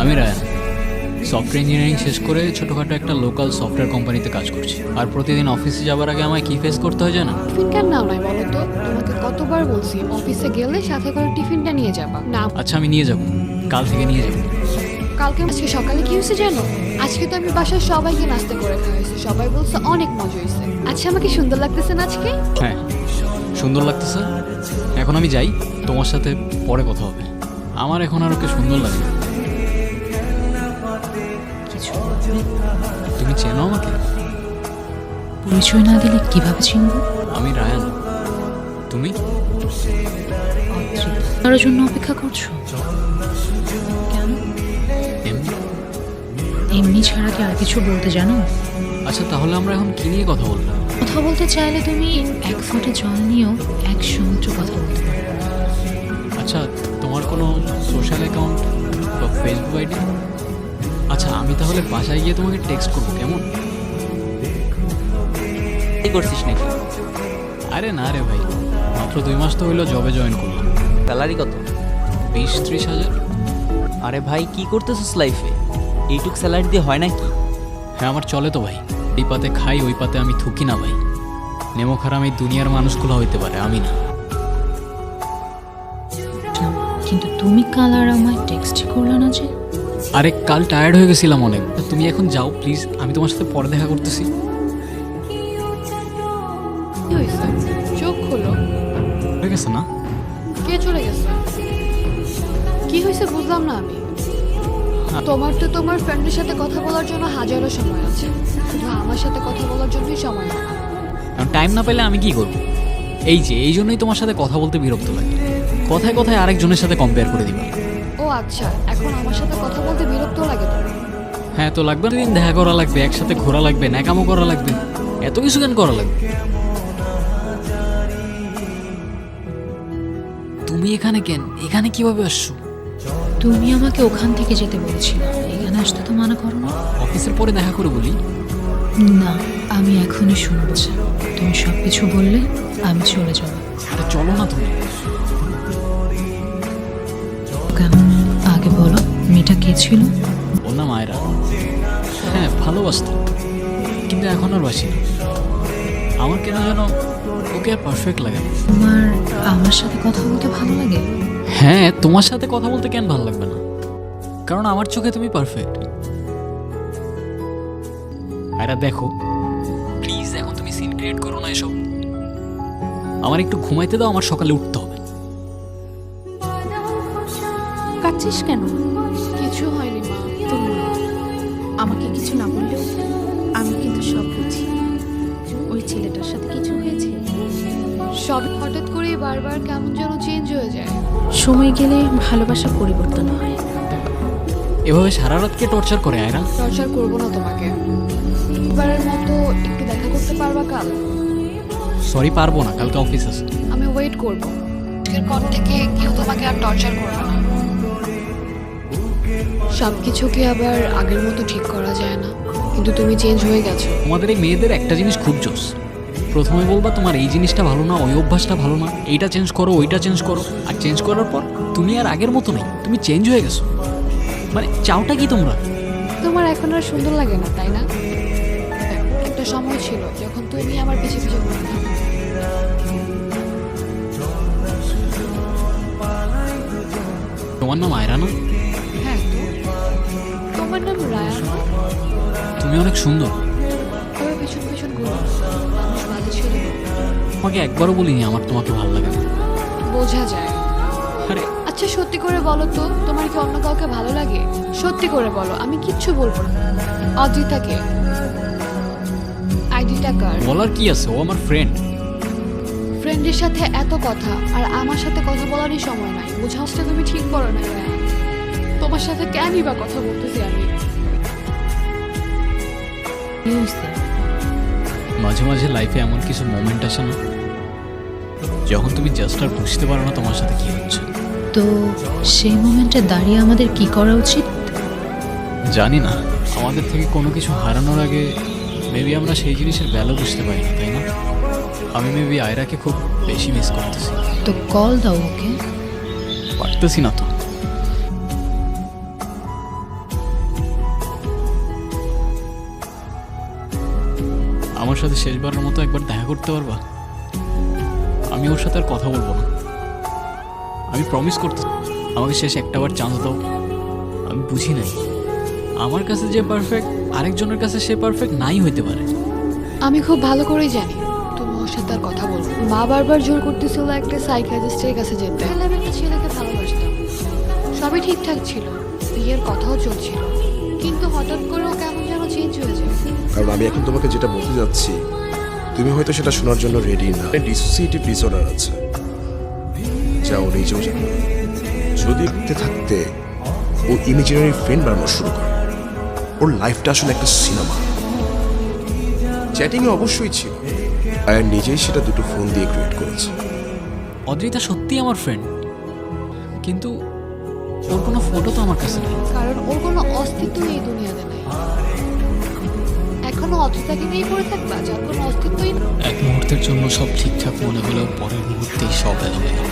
আমি Ryan software engineering শেষ করে ছোটোখাটো একটা লোকাল সফটওয়্যার কোম্পানিতে কাজ করছি। আর প্রতিদিন অফিসে যাওয়ার আগে আমায় কী ফেস করতে হয় জানো? টিফিন কেন নাও নাই বলো তো? তোমাকে কতবার বলছি অফিসে গেলে সাথে করে টিফিনটা নিয়ে যাবা না। আচ্ছা আমি নিয়ে যাব, কাল থেকে নিয়ে যাব। কালকে আজকে সকালে কি হয়েছে জানো? আজকে তো আমি বাসায় সবাইকে নাস্তা করে খাওয়াইছি, সবাই বলছে অনেক মজা হয়েছে। আচ্ছা আমাকে সুন্দর লাগতেছে না আজকে? হ্যাঁ সুন্দর লাগতেছে। এখন আমি যাই, তোমার সাথে পরে কথা হবে। আমার এখন আর ওকে সুন্দর লাগে না। কিছু তুমি চেনো আমাকে? পরিচয় না দিলে কিভাবে চিনব? আমি রায়ান, তুমি? কারোর জন্য অপেক্ষা করছো কেন? এমনি। এমনি ছাড়া কি আর কিছু বলতে জানো? আচ্ছা তাহলে আমরা এখন কী নিয়ে কথা বলবো? কথা বলতে চাইলে তুমি এক ফুটে জল নিয়েও এক সমুদ্র কথা বলতে পারো। আচ্ছা তোমার কোনো সোশ্যাল অ্যাকাউন্ট বা ফেসবুক আইডি? আচ্ছা আমি তাহলে বাসায় গিয়ে তোমাকে টেক্সট করবো, কেমন? কি করছিস নাকি? আরে না রে ভাই, মাত্র 2 মাস তো হইলো জবে জয়েন করলাম। স্যালারি কত? 20-30 হাজার। আরে ভাই কি করতেছিস লাইফে? এইটুক স্যালারি দিয়ে হয় নাকি? হ্যাঁ আমার চলে তো ভাই, এই পাতে খাই ওই পাতে আমি থুকি না ভাই। নেমো খারাপ এই দুনিয়ার মানুষগুলো হইতে পারে, আমি না। কিন্তু তুমি কাল আর আমায় টেক্সট করলে না যে? আরে কাল টায়ার্ড হয়ে গেছিলাম অনেক। তুমি এখন যাও প্লিজ, আমি তোমার সাথে পরে দেখা করতেছি। কি হয়েছে? চোখ খোলো। হয়ে গেছে না? কে চলে গেছে? কি হয়েছে বুঝলাম না আমি। তোমার তো তোমার ফ্রেন্ডের সাথে কথা বলার জন্য হাজারো সময় আছে, শুধু আমার সাথে কথা বলার জন্যই সময় হয় না। কারণ টাইম না পেলে আমি কি করব? এই যে এই জন্যই তোমার সাথে কথা বলতে বিরক্ত লাগে। কথায় কথায় আরেকজনের সাথে কম্পেয়ার করে দিবা। ও আচ্ছা, এখন আমার সাথে কথা বলতে বিরক্ত লাগে তোমার? হ্যাঁ তো লাগবে, দিন দেখা করা লাগবে, একসাথে ঘোরা লাগবে, ন্যাকামো করা লাগবে, এত কিছু কেন করা লাগবে? তুমি এখানে কেন? এখানে কিভাবে আসছো? তুমি আমাকে ওখান থেকে যেতে বলেছিলে, এখানে আসতে তো মানা করো না। অফিসের পরে দেখা করে বলি। না, আমি এখনই শুনছি। তুমি সব কিছু বললে আমি চলে যাব। আরে চলো না তুমি। কেমন আগে বলো, মেয়েটা কে ছিল? ওর নাম আয়রা। হ্যাঁ ভালোবাসতাম, কিন্তু এখন আর বাসি না। আমার কেন যেন ওকে আর পারফেক্ট লাগে না। তোমার আমার সাথে কথা বলতে ভালো লাগে? হ্যাঁ তোমার সাথে কথা বলতে কেন ভালো লাগবে না? কারণ আমার চোখে তুমি পারফেক্ট। আয়রা দেখো প্লিজ, এখন তুমি সিন ক্রিয়েট করো না এসব। আমার একটু ঘুমাইতে দাও, আমার সকালে উঠতে হবে। কাঁদছিস কেন? কিছু হয়নি মা। তুমি আমাকে কিছু না বললেও আমি কিন্তু সব বুঝি। ওই ছেলেটার সাথে কিছু হয়েছে। সব হঠাৎ করে বারবার কেমন যেন চেঞ্জ হয়ে যায়। সময় গেলে ভালোবাসা পরিবর্তন হয়। এভাবে সারা রাতকে টর্চার করে আয়রা। টর্চার করবো না তোমাকে। এবারের মতো একটু দেখা করতে পারবা কাল? সরি পারবো না, কালকে অফিস আছে। আমি ওয়েট করবো। আজকের পর থেকে কেউ তোমাকে আর টর্চার করবে না। সব কিছুকে আবার আগের মতো ঠিক করা যায় না, কিন্তু তুমি চেঞ্জ হয়ে গেছো। তোমাদের এই মেয়েদের একটা জিনিস খুব জোস। প্রথমে বলবা তোমার এই জিনিসটা ভালো না, ওই অভ্যাসটা ভালো না, এইটা চেঞ্জ করো, ওইটা চেঞ্জ করো। আর চেঞ্জ করার পর তুমি আর আগের মতো নেই, তুমি চেঞ্জ হয়ে গেছো। মানে চাওটা কি তোমরা? তোমার এখন আর সুন্দর লাগে না, তাই না? একটা সময় ছিল যখন তুমি আমার পিছে পিছে ঘুরতে। তোমার নাম আয়রা না? হ্যাঁ তো তোমার নাম রায়ান না? তুমি অনেক সুন্দর। তবে পিছন পিছন ঘুরো, মানুষ ভালো ছিল। তোমাকে একবারও বলিনি আমার তোমাকে ভালো লাগে না। বোঝা যায়। আরে আচ্ছা সত্যি করে বলো তো, তোমার কি অন্য কাউকে ভালো লাগে? সত্যি করে বলো, আমি কিচ্ছু বলবো না। অদ্রিতাকে? আইডিটা কার? বলার কি আছে, ও আমার ফ্রেন্ড। ফ্রেন্ডের সাথে এত কথা আর আমার সাথে কথা বলারই সময় নাই। বোঝাসটা তুমি ঠিক করো না রায়ান। তোমার সাথে কেনই বা কথা বলতেছি আমি? কি হয়েছে? মাঝে মাঝে লাইফে এমন কিছু মোমেন্ট আসে না, যখন তুমি জাস্ট আর বুঝতে পারো না তোমার সাথে কি হচ্ছে। তো সেই মোমেন্টে দাঁড়িয়ে আমাদের কি করা উচিত? জানি না, আমাদের থেকে কোনো কিছু হারানোর আগে মেবি আমরা সেই জিনিসের ভ্যালু বুঝতে পারি না, তাই না? আমি মেবি আয়রাকে খুব বেশি মিস করতেছি। তো কল দাও ওকে। পারতেছি না তো। আমার সাথে শেষবারের মতো একবার দেখা করতে পারবা? আমি ওর সাথে আর কথা বলবো না, আমি প্রমিস করতে। আমাকে শেষ একটাবার চান্স দাও। আমি বুঝি নাই, আমার কাছে যে পারফেক্ট আরেকজনের কাছে সে পারফেক্ট নাই হইতে পারে। আমি খুব ভালো করেই জানি তুমি ওর সাথে আর কথা বলবো না। মা বারবার জোর করতেছিল একটা সাইকিয়াট্রিস্টের কাছে যেতে। আমি একটা ছেলেকে ভালোবাসতাম, সবই ঠিকঠাক ছিল, বিয়ের কথাও চলছিল, কিন্তু হঠাৎ করে ও কেমন যেন চেঞ্জ হয়ে যায়। কারণ আমি এখন তোমাকে যেটা বলতে যাচ্ছি তুমি হয়তো সেটা শোনার জন্য রেডি না। ডিসোসিয়েটিভ ডিসঅর্ডার আছে, যা ও নিজেও জানে। যদি থাকতে থাকতে ও ইমেজিনারি ফ্রেন্ড বানানো শুরু করে, ওর লাইফটা আসলে একটা সিনেমা। চ্যাটিংয়ে অবশ্যই ছিল, আর নিজেই সেটা দুটো ফোন দিয়ে ক্রিয়েট করেছে। অদ্রিতা সত্যি আমার ফ্রেন্ড, কিন্তু ওর কোনো ফটো তো আমার কাছে নেই। কারণ ওর কোনো অস্তিত্ব এই দুনিয়াতে নেই। এখনো অতটাকে নিয়ে পড়ে থাকবা যার কোনো অস্তিত্বই নেই। এক মুহূর্তের জন্য সব ঠিকঠাক মনে হলেও পরের মুহূর্তেই সব এলোমেলো।